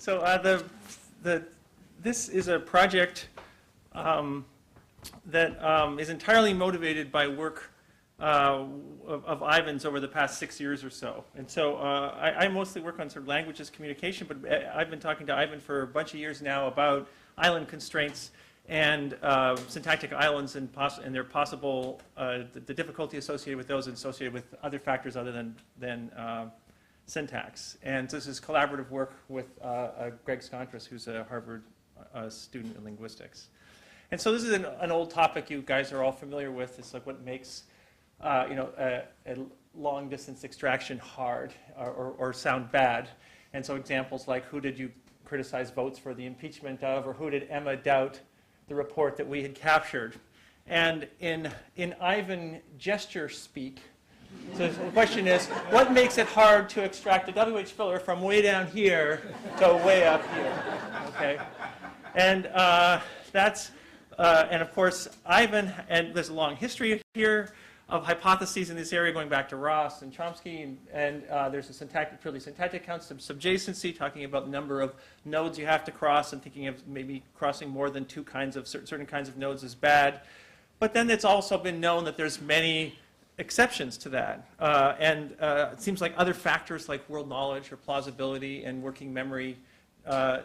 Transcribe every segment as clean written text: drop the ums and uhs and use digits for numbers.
So this is a project that is entirely motivated by work of Ivan's over the past 6 years or so. And so I mostly work on sort of languages communication, but I've been talking to Ivan for a bunch of years now about island constraints and syntactic islands and their possible, the difficulty associated with those and associated with other factors other than syntax. And this is collaborative work with Greg Skontras, who's a Harvard student in linguistics. And so this is an old topic you guys are all familiar with. It's like what makes a long distance extraction hard or sound bad. And so examples like who did you criticize votes for the impeachment of, or who did Emma doubt the report that we had captured. And in Ivan gesture speak, so the question is, what makes it hard to extract a WH filler from way down here to way up here? Okay, and and of course Ivan, and there's a long history here of hypotheses in this area going back to Ross and Chomsky, and there's a purely syntactic concept of subjacency, talking about the number of nodes you have to cross and thinking of maybe crossing more than two kinds of certain kinds of nodes is bad. But then it's also been known that there's many exceptions to that, and it seems like other factors like world knowledge or plausibility and working memory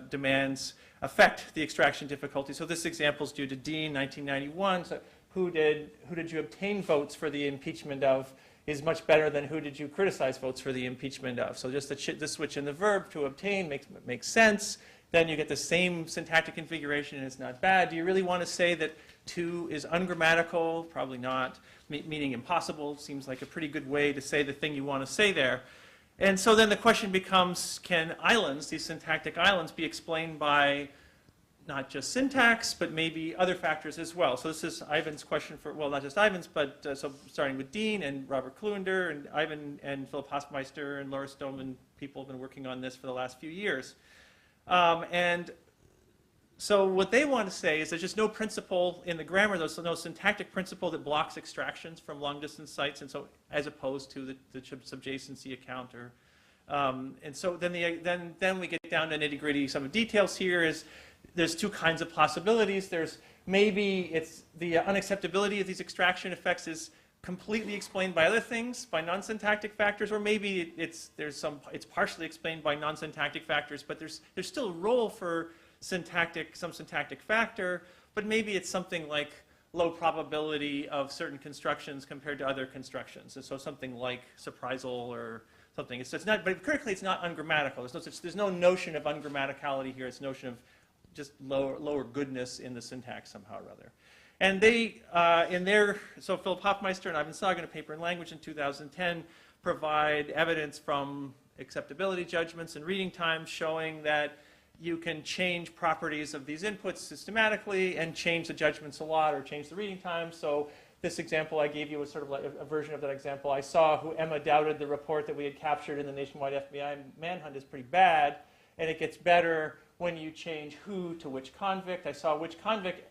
demands affect the extraction difficulty. So this example is due to Dean, 1991. So who did you obtain votes for the impeachment of is much better than who did you criticize votes for the impeachment of. So just the switch in the verb to obtain makes sense. Then you get the same syntactic configuration and it's not bad. Do you really want to say that to is ungrammatical? Probably not. Meaning impossible seems like a pretty good way to say the thing you want to say there. And so then the question becomes, can islands, these syntactic islands, be explained by not just syntax, but maybe other factors as well? So this is Ivan's question for, well, not just Ivan's, but so starting with Dean and Robert Klunder and Ivan and Philip Hofmeister and Laura Stoneman, people have been working on this for the last few years. And so what they want to say is there's just no principle in the grammar, there's no syntactic principle that blocks extractions from long-distance sites, and so as opposed to the subjacency account. And so then we get down to nitty-gritty. Some of the details here is there's two kinds of possibilities. There's maybe it's the unacceptability of these extraction effects is completely explained by other things, by non-syntactic factors, or maybe it's partially explained by non-syntactic factors, but there's still a role for some syntactic factor, but maybe it's something like low probability of certain constructions compared to other constructions. And so something like surprisal or something. It's not, but critically it's not ungrammatical. There's no notion of ungrammaticality here. It's notion of just lower goodness in the syntax somehow or other. And they, so Philip Hofmeister and Ivan Sog in a paper in Language in 2010 provide evidence from acceptability judgments and reading times showing that you can change properties of these inputs systematically and change the judgments a lot or change the reading time. So this example I gave you was sort of like a version of that example. I saw who Emma doubted the report that we had captured in the nationwide FBI manhunt is pretty bad, and it gets better when you change who to which convict. I saw which convict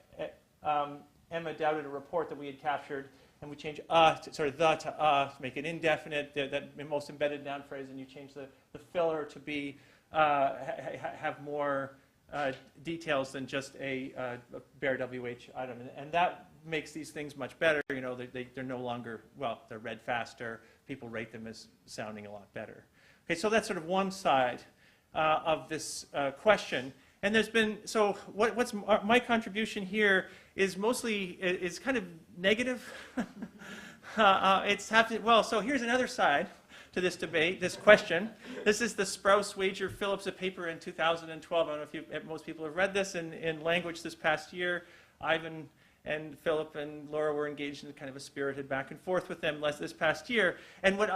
Emma doubted a report that we had captured, and we change to sort of to make it indefinite, that most embedded noun phrase, and you change the filler to be have more details than just a bare WH item, and that makes these things much better. You know, they're no longer, well, they're read faster. People rate them as sounding a lot better. Okay, so that's sort of one side of this question. And there's been, so what's my contribution here is mostly, is kind of negative. So here's another side to this debate, this question. This is the Sprouse, Wager, Phillips, a paper in 2012. I don't know if most people have read this in Language this past year. Ivan and Philip and Laura were engaged in kind of a spirited back and forth with them this past year. And what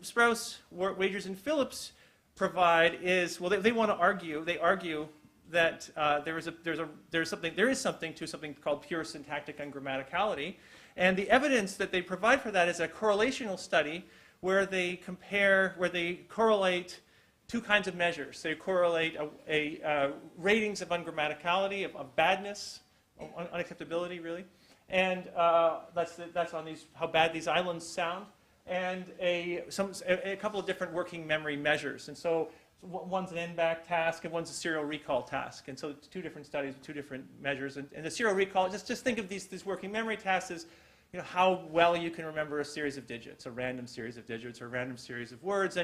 Sprouse, Wagers, and Phillips provide is, well, they want to argue. They argue that there is something to something called pure syntactic ungrammaticality, and the evidence that they provide for that is a correlational study where they correlate two kinds of measures. They correlate ratings of ungrammaticality, of badness, unacceptability really, and that's on these how bad these islands sound, and a couple of different working memory measures. And so one's an n-back task and one's a serial recall task. And so it's two different studies with two different measures. And the serial recall, just think of these working memory tasks as how well you can remember a series of digits, a random series of digits or a random series of words.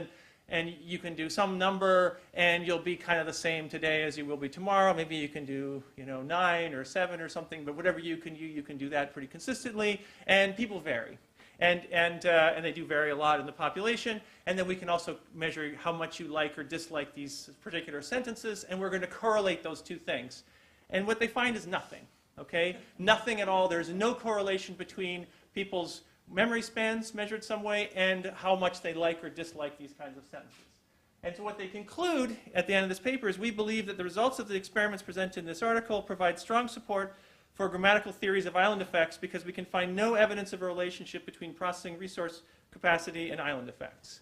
And you can do some number, and you'll be kind of the same today as you will be tomorrow. Maybe you can do 9 or 7 or something, but whatever you can do that pretty consistently. And people vary. And they do vary a lot in the population. And then we can also measure how much you like or dislike these particular sentences, and we're going to correlate those two things. And what they find is nothing, okay? Nothing at all. There's no correlation between people's memory spans measured some way and how much they like or dislike these kinds of sentences. And so what they conclude at the end of this paper is we believe that the results of the experiments presented in this article provide strong support for grammatical theories of island effects because we can find no evidence of a relationship between processing resource capacity and island effects.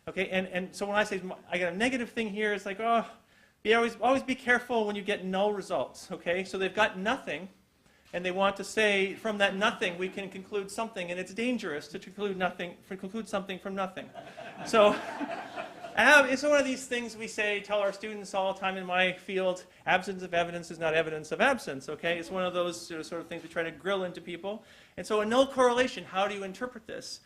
Okay, and so when I say I got a negative thing here, it's like, always be careful when you get null results. Okay, so they've got nothing, and they want to say from that nothing we can conclude something, and it's dangerous to conclude something from nothing. So it's one of these things we tell our students all the time in my field, absence of evidence is not evidence of absence, okay? It's one of those sort of things we try to grill into people. And so a null correlation, how do you interpret this?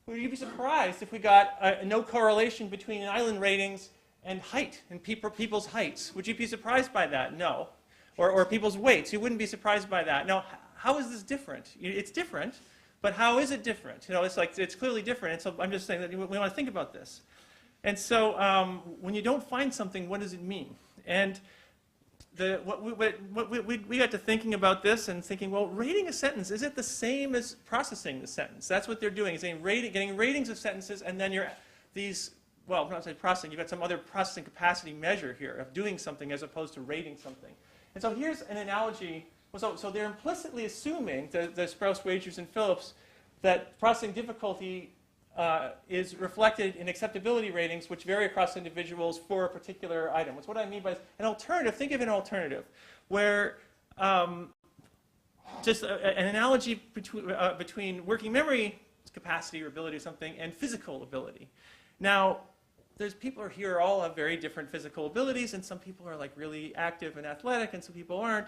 Would you be surprised if we got no correlation between island ratings and height, and people's heights? Would you be surprised by that? No. Or people's weights? You wouldn't be surprised by that. Now, how is this different? It's different, but how is it different? It's clearly different, and so I'm just saying that we want to think about this. And so when you don't find something, what does it mean? And we got to thinking about this and thinking, well, rating a sentence, is it the same as processing the sentence? That's what they're doing, is getting ratings of sentences, and then well, not saying processing, you've got some other processing capacity measure here of doing something as opposed to rating something. And so here's an analogy. So they're implicitly assuming, the Sprouse, Wagers, and Phillips, that processing difficulty is reflected in acceptability ratings, which vary across individuals for a particular item. What's what I mean by an alternative? Think of an alternative where just an analogy between working memory capacity or ability or something and physical ability. Now, there's people here all have very different physical abilities, and some people are like really active and athletic, and some people aren't.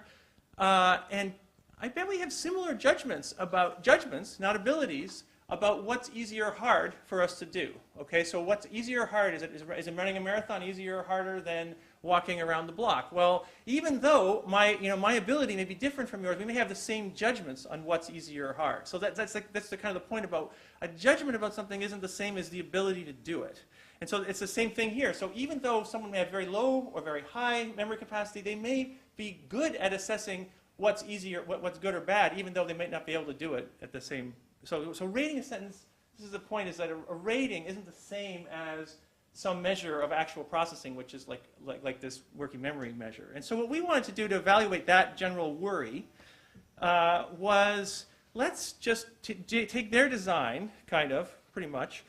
And I bet we have similar judgments, not abilities, about what's easy or hard for us to do. Okay, so what's easy or hard? Is it running a marathon easier or harder than walking around the block? Well, even though my ability may be different from yours, we may have the same judgments on what's easier or hard. So that's the kind of the point about a judgment about something isn't the same as the ability to do it. And so it's the same thing here. So even though someone may have very low or very high memory capacity, they may be good at assessing what's easier, what's good or bad, even though they might not be able to do it at the same. So rating a sentence, this is the point, is that a rating isn't the same as some measure of actual processing, which is like this working memory measure. And so what we wanted to do to evaluate that general worry was let's just take their design, kind of, pretty much,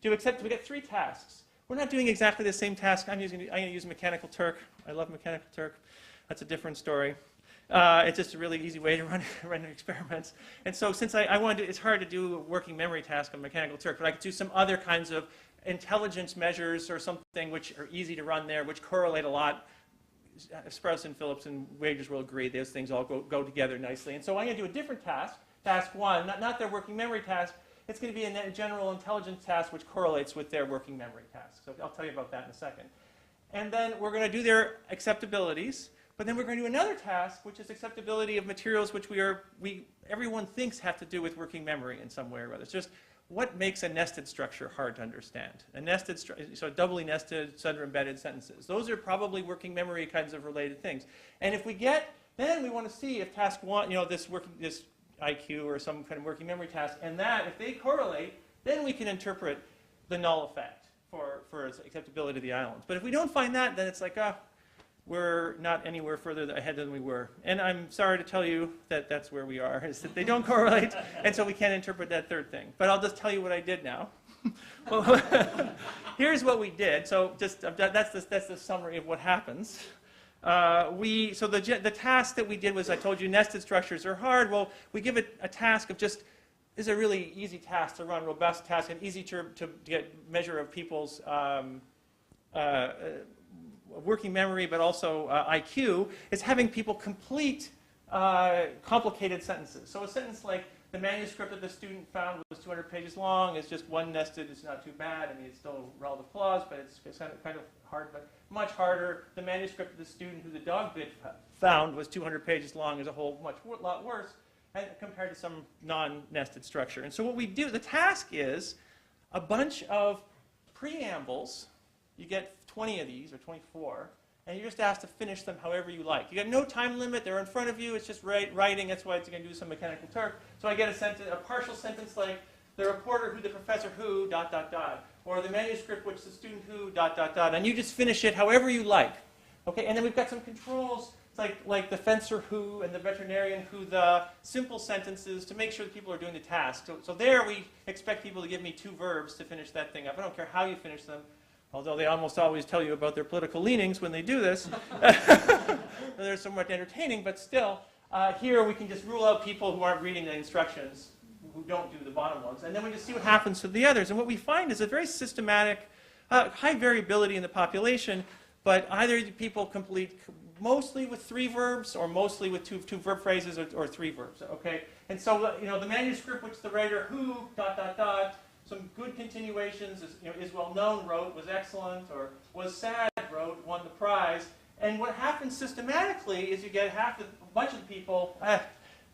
we get 3 tasks. We're not doing exactly the same task. I'm going to use Mechanical Turk. I love Mechanical Turk. That's a different story. It's just a really easy way to run experiments. And so since I wanted to, it's hard to do a working memory task on Mechanical Turk, but I could do some other kinds of intelligence measures or something which are easy to run there, which correlate a lot. Sprouse and Phillips and Wagers will agree those things all go together nicely. And so I'm going to do a different task, task 1, not their working memory task. It's going to be a general intelligence task which correlates with their working memory task. So I'll tell you about that in a second. And then we're going to do their acceptabilities. But then we're going to do another task, which is acceptability of materials which everyone thinks have to do with working memory in some way or other. It's just what makes a nested structure hard to understand. A nested, so doubly nested, center-embedded sentences. Those are probably working memory kinds of related things. And if we then we want to see if task 1, this IQ or some kind of working memory task, and that, if they correlate, then we can interpret the null effect for acceptability of the islands. But if we don't find that, then it's like, we're not anywhere further ahead than we were. And I'm sorry to tell you that that's where we are, is that they don't correlate, and so we can't interpret that third thing. But I'll just tell you what I did now. Well, here's what we did. So just that's the summary of what happens. So the task that we did was, I told you, nested structures are hard. Well, we give it a task of just, this is a really easy task to run, robust task, and easy to get measure of people's working memory, but also IQ, is having people complete complicated sentences. So a sentence like, the manuscript that the student found was 200 pages long. It's just one nested. It's not too bad. I mean, it's still relative clause, but it's kind of hard, but much harder. The manuscript that the student who the dog bit found was 200 pages long as a whole, lot worse, and compared to some non-nested structure. And so what we do, the task is a bunch of preambles. You get 20 of these, or 24. And you're just asked to finish them however you like. You got no time limit. They're in front of you. It's just writing. That's why it's going to do some mechanical turk. So I get a partial sentence like, the reporter who, the professor who, ... Or the manuscript which the student who, ... And you just finish it however you like. Okay, and then we've got some controls. It's like the fencer who and the veterinarian who, the simple sentences to make sure that people are doing the task. So there we expect people to give me 2 verbs to finish that thing up. I don't care how you finish them. Although they almost always tell you about their political leanings when they do this. They're somewhat entertaining, but still, here we can just rule out people who aren't reading the instructions, who don't do the bottom ones, and then we just see what happens to the others. And what we find is a very systematic, high variability in the population, but either people complete mostly with 3 verbs, or mostly with two verb phrases, or 3 verbs, okay? And so, the manuscript which the writer who, ... Some good continuations, is well known wrote, was excellent, or was sad wrote, won the prize. And what happens systematically is you get a bunch of people,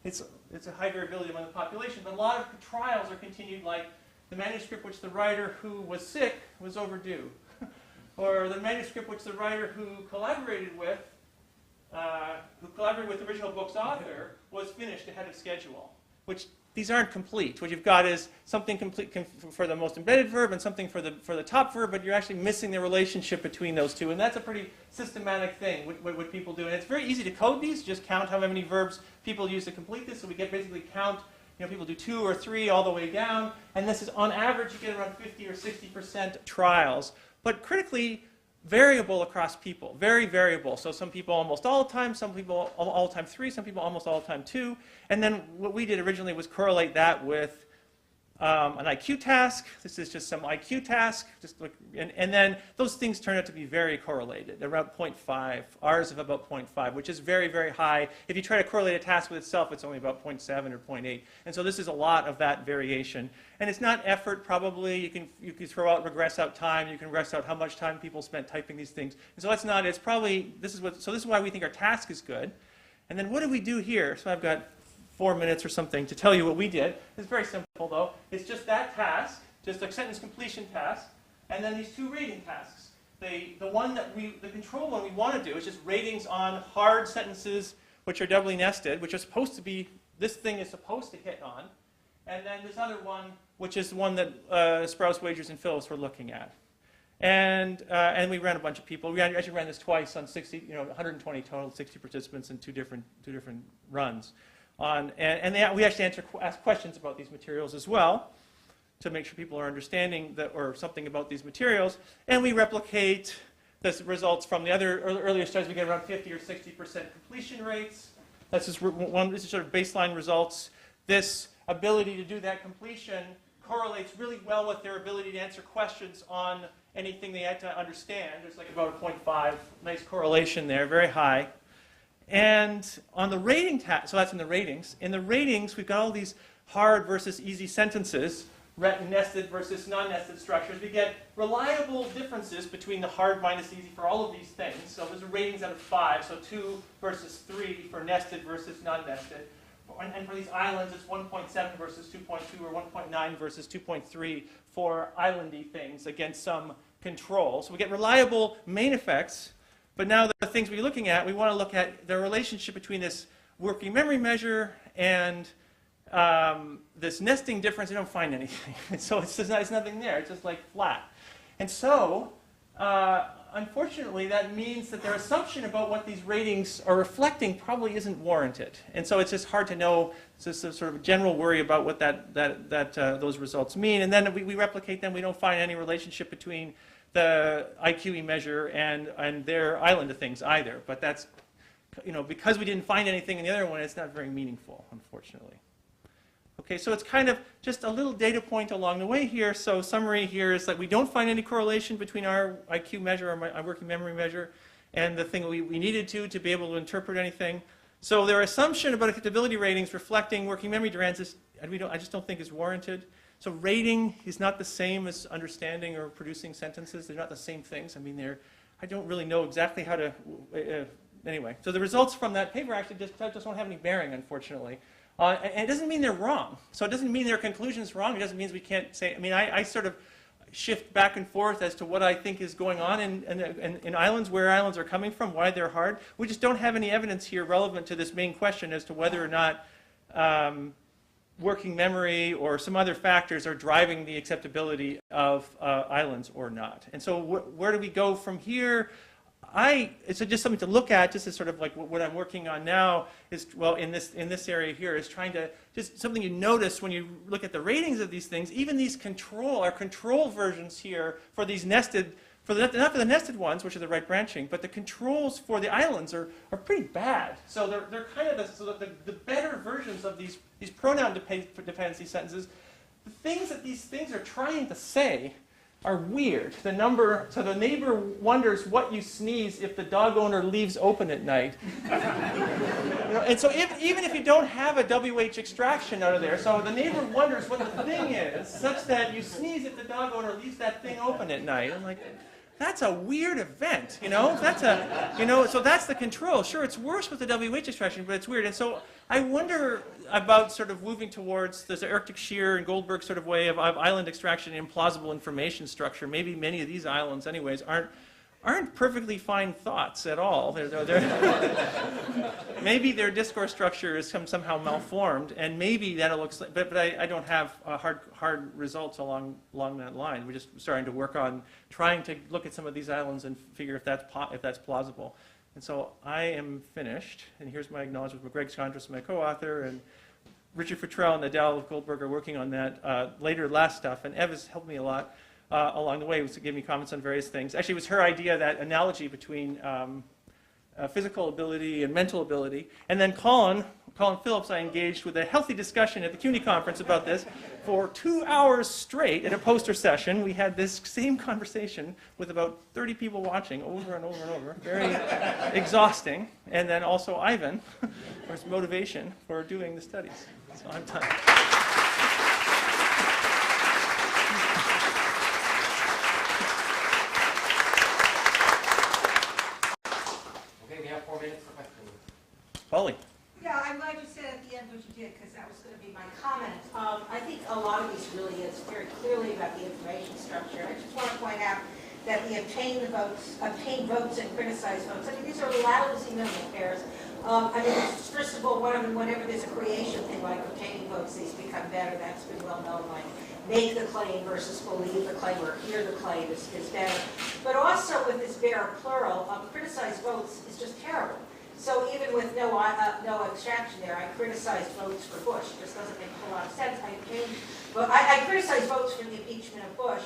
it's a high variability among the population, but a lot of trials are continued like the manuscript which the writer who was sick was overdue. Or the manuscript which the writer who collaborated with the original book's author was finished ahead of schedule, which these aren't complete. What you've got is something complete for the most embedded verb and something for the top verb, but you're actually missing the relationship between those two. And that's a pretty systematic thing, what people do. And it's very easy to code these, just count how many verbs people use to complete this. So we get basically count, people do 2 or 3 all the way down. And this is, on average, you get around 50 or 60% trials. But critically variable across people, very variable. So some people almost all the time, some people all the time 3, some people almost all the time 2. And then what we did originally was correlate that with an IQ task. This is just some IQ task. And then those things turn out to be very correlated, around 0.5, R's of about 0.5, which is very, very high. If you try to correlate a task with itself, it's only about 0.7 or 0.8. And so this is a lot of that variation. And it's not effort, probably. You can regress out time. You can regress out how much time people spent typing these things. And so that's not, it's probably, this is why we think our task is good. And then what do we do here? So I've got 4 minutes or something to tell you what we did. It's very simple, though. It's just that task, just a sentence completion task, and then these 2 rating tasks. The control one we want to do is just ratings on hard sentences which are doubly nested, which are supposed to be, this thing is supposed to hit on. And then this other one, which is the one that Sprouse, Wagers, and Phillips were looking at. And we ran a bunch of people. We actually ran this twice on 120 total, 60 participants in two different runs. We actually ask questions about these materials as well to make sure people are understanding or something about these materials. And we replicate the results from the earlier studies. We get around 50 or 60% completion rates. This is sort of baseline results. This ability to do that completion correlates really well with their ability to answer questions on anything they had to understand. There's like about a 0.5, nice correlation there, very high. And on the rating tab, so that's in the ratings. In the ratings, we've got all these hard versus easy sentences, nested versus non-nested structures. We get reliable differences between the hard minus easy for all of these things. So there's a ratings out of 5, so 2 versus 3 for nested versus non-nested. And for these islands, it's 1.7 versus 2.2, or 1.9 versus 2.3 for islandy things against some control. So we get reliable main effects. But now the things we're looking at, we want to look at the relationship between this working memory measure and this nesting difference. We don't find anything. So it's nothing there. It's just like flat. And so, unfortunately, that means that their assumption about what these ratings are reflecting probably isn't warranted. And so it's just hard to know. It's just a sort of a general worry about what those results mean. And then we replicate them. We don't find any relationship between the IQE measure and their island of things either. But that's, because we didn't find anything in the other one, it's not very meaningful, unfortunately. Okay, so it's kind of just a little data point along the way here. So summary here is that we don't find any correlation between our IQ measure, our working memory measure, and the thing we needed to be able to interpret anything. So their assumption about acceptability ratings reflecting working memory demands is, I just don't think is warranted. So rating is not the same as understanding or producing sentences. They're not the same things. I mean, I don't really know exactly how to, anyway. So the results from that paper actually just don't have any bearing, unfortunately. And it doesn't mean they're wrong. So it doesn't mean their conclusion's wrong. It doesn't mean we can't say, I mean, I sort of shift back and forth as to what I think is going on in islands, where islands are coming from, why they're hard. We just don't have any evidence here relevant to this main question as to whether or not working memory or some other factors are driving the acceptability of islands or not. And so where do we go from here? It's just something to look at, just as sort of like what I'm working on now is, well, in this area here, is trying to, just something you notice when you look at the ratings of these things, even these our control versions here for these nested, not for the nested ones, which are the right branching, but the controls for the islands are pretty bad. So they're kind of the better versions of these pronoun dependency sentences. The things that these things are trying to say are weird. So the neighbor wonders what you sneeze if the dog owner leaves open at night. And so even if you don't have a WH extraction out of there, so the neighbor wonders what the thing is, such that you sneeze if the dog owner leaves that thing open at night. I'm like, that's a weird event, so that's the control. Sure, it's worse with the WH extraction, but it's weird. And so I wonder about sort of moving towards this Arctic shear and Goldberg sort of way of island extraction and implausible information structure. Maybe many of these islands, anyways, aren't perfectly fine thoughts at all. Maybe their discourse structure is somehow malformed, and maybe that looks like, but I don't have hard results along that line. We're just starting to work on trying to look at some of these islands and figure if that's plausible. And so I am finished, and here's my acknowledgement. Greg Scondras, my co-author, and Richard Futrell and Adele Goldberg are working on that last stuff, and Ev has helped me a lot along the way to give me comments on various things. Actually, it was her idea, that analogy between physical ability and mental ability. And then Colin Phillips, I engaged with a healthy discussion at the CUNY conference about this for 2 hours straight at a poster session. We had this same conversation with about 30 people watching over and over and over. Very exhausting. And then also Ivan, for his motivation for doing the studies. So I'm done. Polly. Yeah, I'm glad you said at the end what you did, because that was going to be my comment. I think a lot of these really is very clearly about the information structure. I just want to point out that the obtain votes and criticize votes, I mean, these are lousy mental pairs. I mean, first of all, whenever there's a creation thing like obtaining votes, these become better. That's been well known, like make the claim versus believe the claim or hear the claim is better. But also with this bare plural, criticize votes is just terrible. So even with no extraction there, I criticize votes for Bush. It just doesn't make a whole lot of sense. I criticize votes for the impeachment of Bush.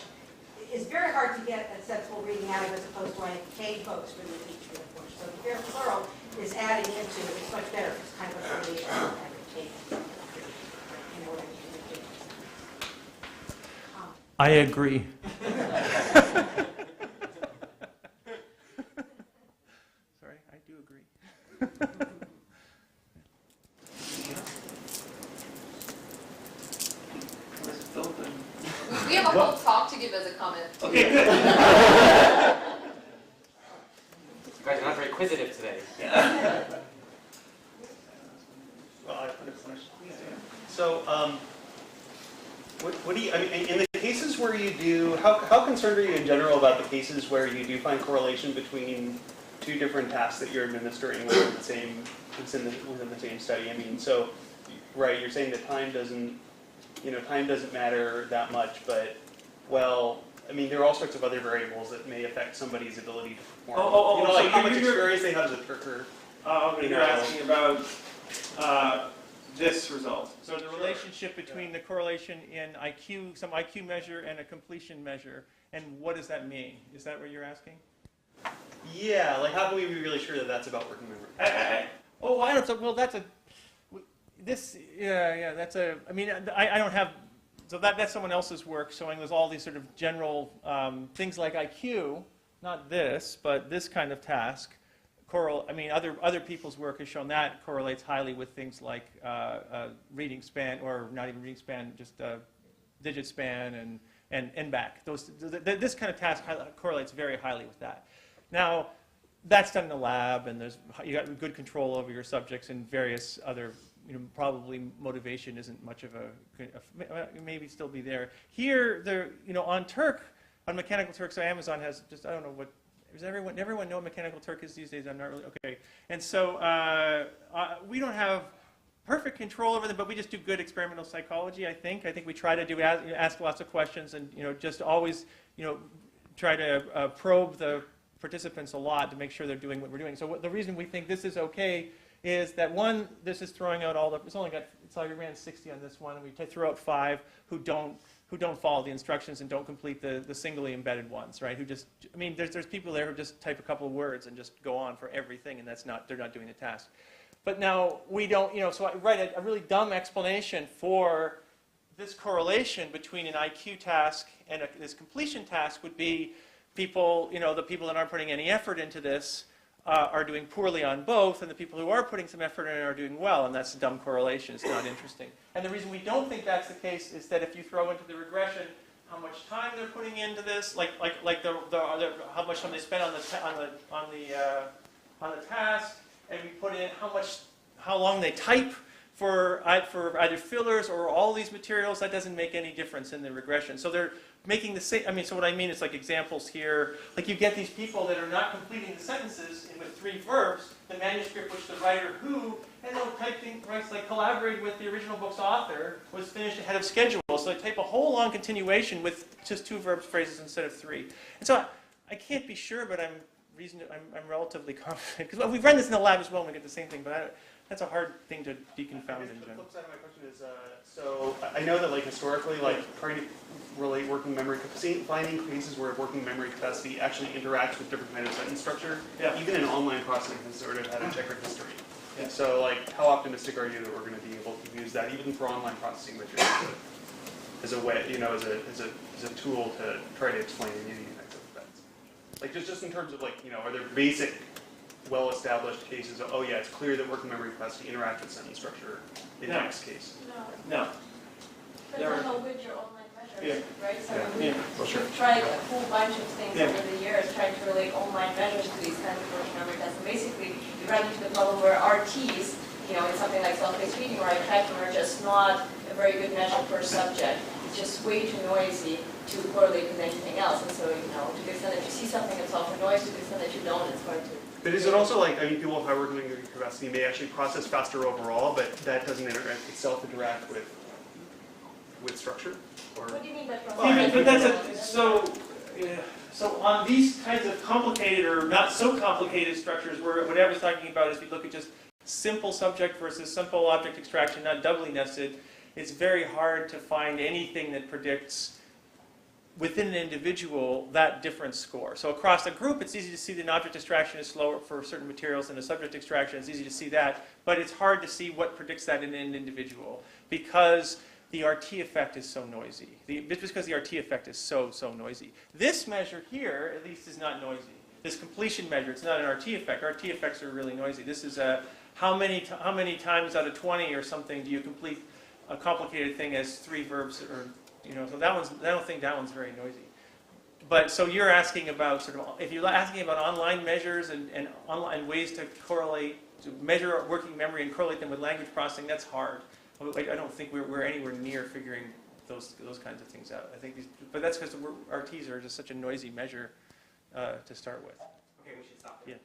It's very hard to get a sensible reading out of as opposed to I obtained votes for the impeachment of Bush. So the bare plural is adding into it. It's much better. It's kind of a creation of obtained. I agree. Sorry, I do agree. We have a whole talk to give as a comment. Okay, good. You guys are not very inquisitive today. Well, I finished. So, what do you, I mean, in the cases where you do, how concerned are you in general about the cases where you do find correlation between two different tasks that you're administering within the same study? I mean, so, right, you're saying that time doesn't matter that much, but, well, I mean, there are all sorts of other variables that may affect somebody's ability to perform. Like how much experience they have as a trucker. You're asking about this result. So the relationship between the correlation in IQ, some IQ measure, and a completion measure, and what does that mean? Is that what you're asking? Yeah, like how can we be really sure that that's about working memory? I don't know. Well, this, yeah, that's I mean, I don't have, so that's someone else's work showing there's all these sort of general things like IQ, not this, but this kind of task. I mean, other people's work has shown that correlates highly with things like reading span, or not even reading span, just digit span and back. This kind of task correlates very highly with that. Now, that's done in the lab, and you got good control over your subjects and various other, probably motivation isn't much of maybe still be there. Here, on Mechanical Turk, so Amazon has just, I don't know what, does everyone know what Mechanical Turk is these days? I'm not really, okay. And so we don't have perfect control over them, but we just do good experimental psychology, I think. I think we try to ask lots of questions and, just always, try to probe the participants a lot to make sure they're doing what we're doing. So the reason we think this is okay is that, one, this is throwing out all the, we ran 60 on this one, and we threw out 5 who don't follow the instructions and don't complete the singly embedded ones, right? Who just, I mean, there's people there who just type a couple of words and just go on for everything, and they're not doing the task. But now we don't, so I write a really dumb explanation for this correlation between an IQ task and this completion task would be people, the people that aren't putting any effort into this are doing poorly on both, and the people who are putting some effort in it are doing well, and that's a dumb correlation. It's not interesting. And the reason we don't think that's the case is that if you throw into the regression how much time they're putting into this, like how much time they spend on the task, and we put in how long they type for either fillers or all these materials, that doesn't make any difference in the regression. So they're making the same, so what I mean is like examples here, like you get these people that are not completing the sentences with 3 verbs, the manuscript which the writer who, and they'll type things, like collaborated with the original book's author, was finished ahead of schedule. So they type a whole long continuation with just 2 verb phrases instead of 3. And so I can't be sure, but I'm relatively confident, because we've run this in the lab as well and we get the same thing, but that's a hard thing to deconfound in general. The flip side of my question is, so I know that historically, trying to relate working memory capacity, finding cases where working memory capacity actually interacts with different kinds of sentence structure, even in online processing has sort of had a checkered history. Yeah. So how optimistic are you that we're going to be able to use that even for online processing as a way, as a tool to try to explain the effects of events? Just in terms of are there basic well-established cases of, it's clear that working memory capacity interacts with sentence structure in X case? No. Depends on how good your online measures, right? So Sure. we've tried a whole bunch of things over the years, trying to relate online measures to these kinds of working memory tests. And basically, you run into the problem where RTs, in something like self-paced reading or typing, are just not a very good measure per subject. It's just way too noisy to correlate with anything else. And so, to the extent that you see something that's often noise, to the extent that you don't, it's going to. But is it also people with high working memory capacity may actually process faster overall, but that doesn't itself interact with structure? Or? What do you mean by But that's so on these kinds of complicated or not so complicated structures, where what I was talking about is we look at just simple subject versus simple object extraction, not doubly nested, it's very hard to find anything that predicts within an individual that difference score. So across a group, it's easy to see that an object extraction is slower for certain materials than a subject extraction. It's easy to see that, but it's hard to see what predicts that in an individual because the RT effect is so noisy. Just because the RT effect is so noisy. This measure here, at least, is not noisy. This completion measure, it's not an RT effect. RT effects are really noisy. This is how many times out of 20 or something do you complete a complicated thing as 3 verbs or so I don't think that one's very noisy. But so you're asking about if you're asking about online measures and online ways to correlate, to measure working memory and correlate them with language processing, that's hard. I don't think we're anywhere near figuring those kinds of things out. I think but that's because RTs are just such a noisy measure to start with. Okay, we should stop there. Yeah.